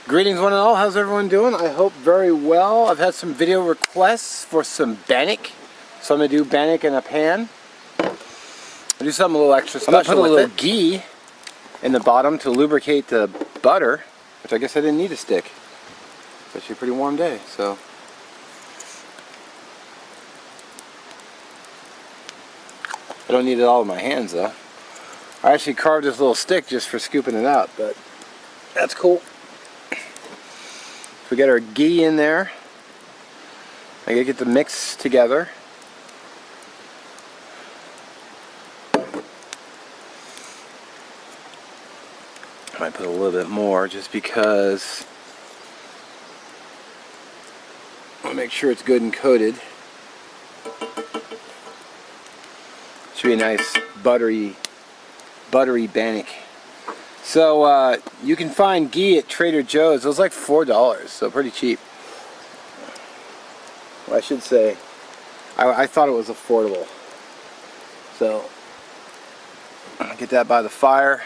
Greetings one and all, how's everyone doing? I hope very well. I've had some video requests for some Bannock. So I'm going to do Bannock in a pan. I'll do something a little extra special. I'm going to put a little ghee in the bottom to lubricate the butter, which I guess I didn't need a stick. It's actually a pretty warm day, so. I don't need it all in my hands though. I actually carved this little stick just for scooping it out, but that's cool. We got our ghee in there. I gotta get the mix together. I might put a little bit more just because I want to make sure it's good and coated. Should be a nice buttery Bannock. So you can find ghee at Trader Joe's. It was like $4, so pretty cheap. Well, I should say, I thought it was affordable. So I'll get that by the fire.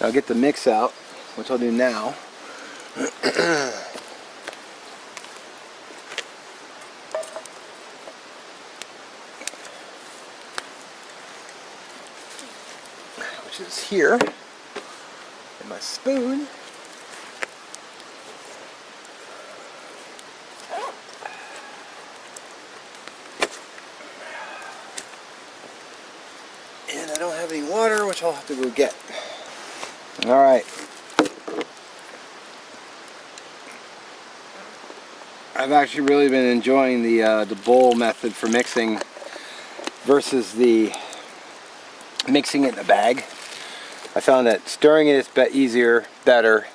I'll get the mix out, which I'll do now. Which is here. And my spoon. And I don't have any water, which I'll have to go get. Alright. I've actually really been enjoying the bowl method for mixing versus the mixing it in a bag. I found that stirring it is easier, better.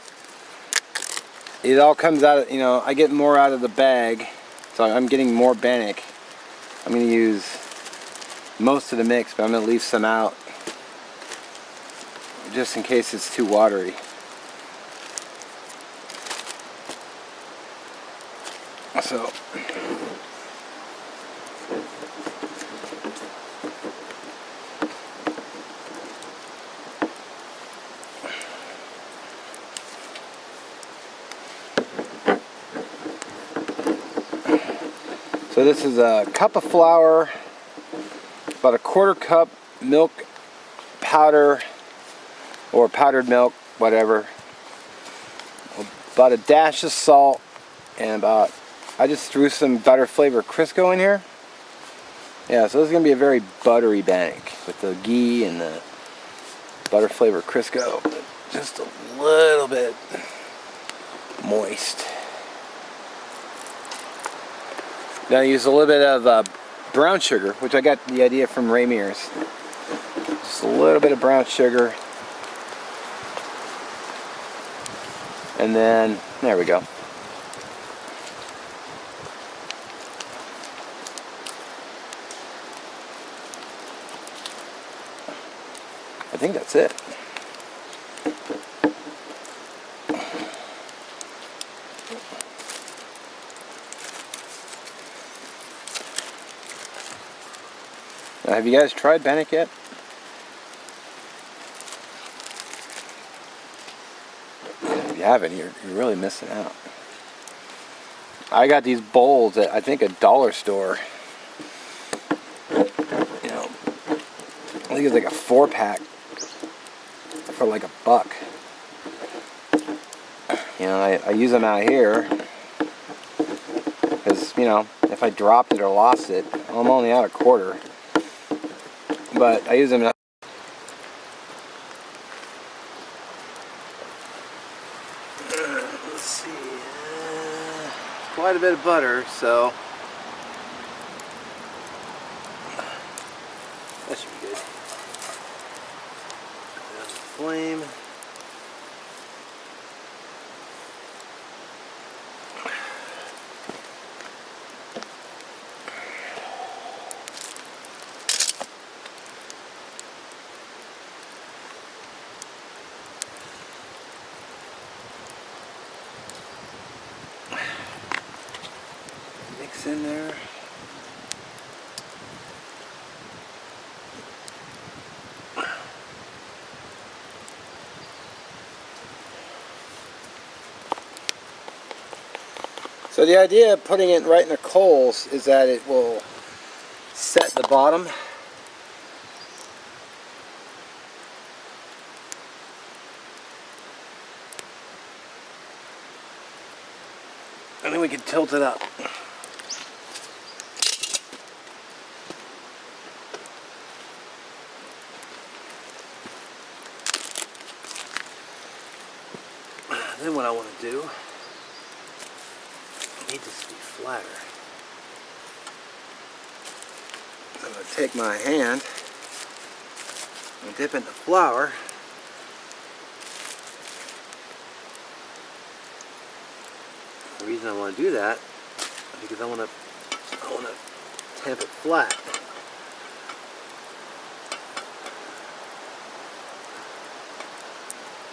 It all comes out, you know, I get more out of the bag, so I'm getting more Bannock. I'm going to use most of the mix, but I'm going to leave some out just in case it's too watery. So this is a cup of flour, about a quarter cup milk powder or powdered milk, whatever, about a dash of salt, and I just threw some butter flavor Crisco in here. Yeah, so this is going to be a very buttery Bannock with the ghee and the butter flavor Crisco, just a little bit moist. Now I use a little bit of brown sugar, which I got the idea from Ramir's. Just a little bit of brown sugar. And then, there we go. I think that's it. Now, have you guys tried Bannock yet? If you haven't, you're really missing out. I got these bowls at, I think, a dollar store. You know, I think it's like a 4-pack for like $1. You know, I use them out here because, you know, if I dropped it or lost it, I'm only out a quarter. But I use them. Let's see. Quite a bit of butter, so that should be good. There's the flame. In there. So the idea of putting it right in the coals is that it will set the bottom. And then we can tilt it up. Then what I want to do, I need this to be flatter. I'm going to take my hand and dip in the flour. The reason I want to do that is because I want to tamp it flat.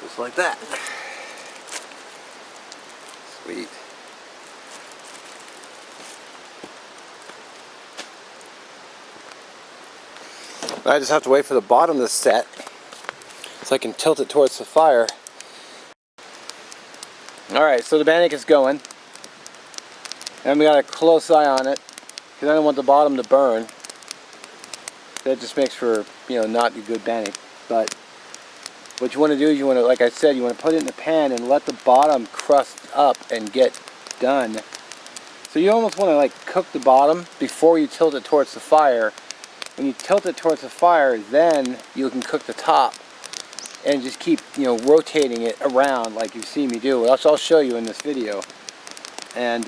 Just like that. Sweet. I just have to wait for the bottom to set so I can tilt it towards the fire. Alright, so the Bannock is going. And we got a close eye on it because I don't want the bottom to burn. That just makes for, not a good Bannock. But what you want to do is you want to, like I said, you want to put it in the pan and let the bottom crust up and get done. So you almost want to cook the bottom before you tilt it towards the fire. When you tilt it towards the fire, then you can cook the top and just keep, rotating it around like you've seen me do. I'll show you in this video. And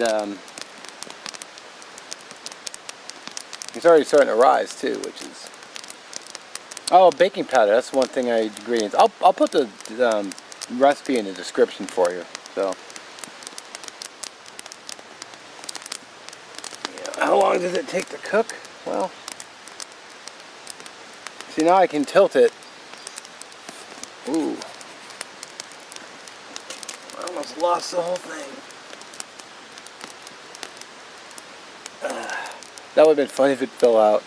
it's already starting to rise too, which is... Oh, baking powder. That's one thing ingredients. I'll put the recipe in the description for you. So, how long does it take to cook? Well, see, now I can tilt it. Ooh, I almost lost the whole thing. That would have been funny if it fell out.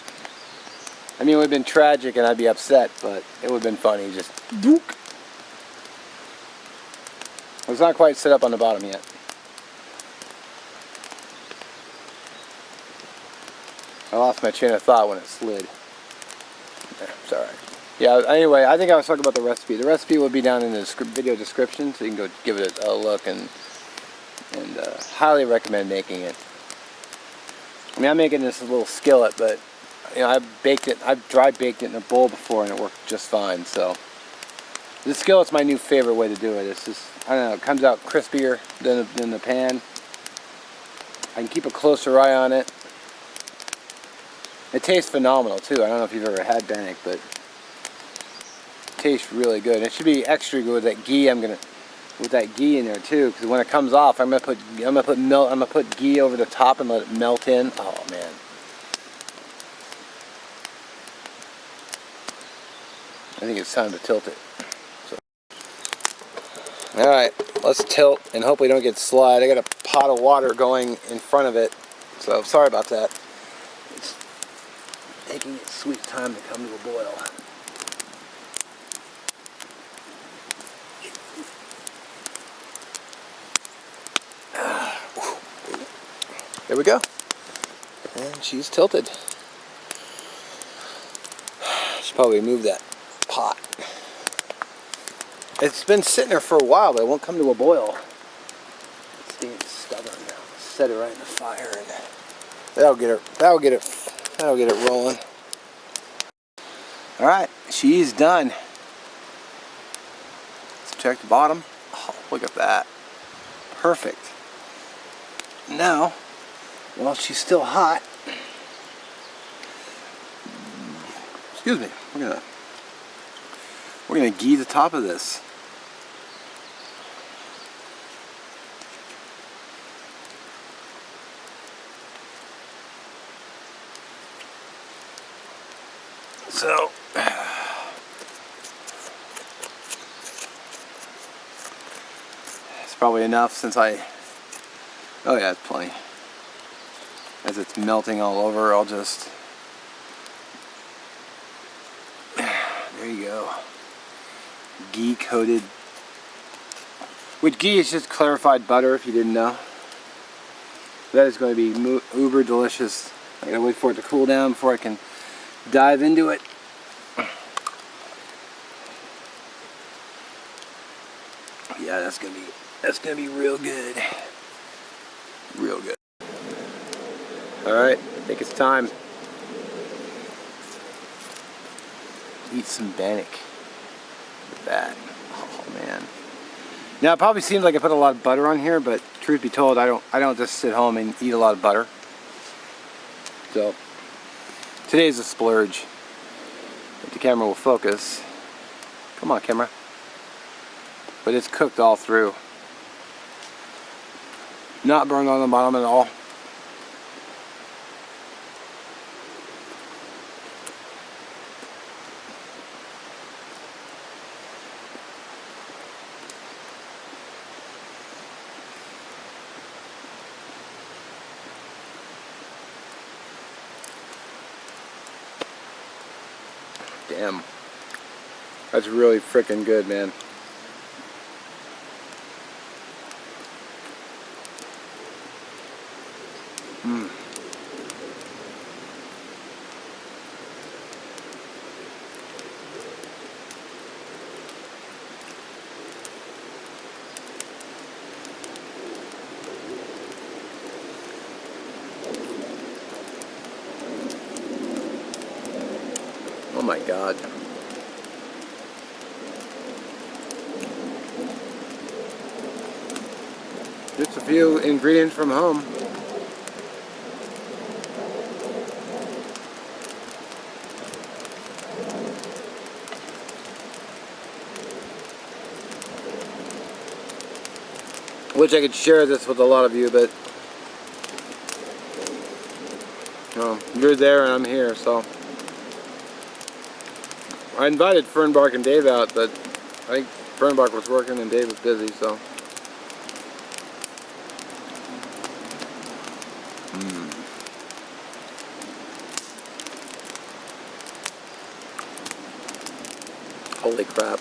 I mean, it would have been tragic and I'd be upset, but it would have been funny. Just dook. It's not quite set up on the bottom yet. I lost my train of thought when it slid. It's alright. Yeah, anyway, I think I was talking about the recipe. The recipe will be down in the video description, so you can go give it a look and highly recommend making it. I mean, I'm making this a little skillet, but I've dry baked it in a bowl before and it worked just fine. So this skillet's my new favorite way to do it. It's just, I don't know, it comes out crispier than the pan. I can keep a closer eye on it. It tastes phenomenal too. I don't know if you've ever had Bannock, but it tastes really good. It should be extra good with that ghee. With that ghee in there too, because when it comes off, I'm gonna put ghee over the top and let it melt in. Oh man. I think it's time to tilt it. So. Alright, let's tilt and hope we don't get slide. I got a pot of water going in front of it, so sorry about that. It's taking its sweet time to come to a boil. There we go. And she's tilted. Should probably move that pot. It's been sitting there for a while, but it won't come to a boil. It's being stubborn now. Set it right in the fire, and that'll get it rolling. All right, she's done. Let's check the bottom. Oh, look at that. Perfect. Now, while she's still hot, excuse me, we're gonna ghee the top of this. So it's probably enough since oh yeah, it's plenty. As it's melting all over, I'll just, there you go, ghee coated, which ghee is just clarified butter if you didn't know. That is going to be uber delicious. I gotta wait for it to cool down before I can dive into it. Yeah, that's gonna be real good. Real good. Alright, I think it's time. Eat some Bannock with that. Oh man. Now it probably seems like I put a lot of butter on here, but truth be told, I don't just sit home and eat a lot of butter. So today's a splurge. If the camera will focus. Come on, camera. But it's cooked all through. Not burned on the bottom at all. Damn. That's really freaking good, man. Oh my God. Just a few ingredients from home. Wish I could share this with a lot of you, but you're there and I'm here, so. I invited Fernbark and Dave out, but I think Fernbark was working and Dave was busy, so. Holy crap.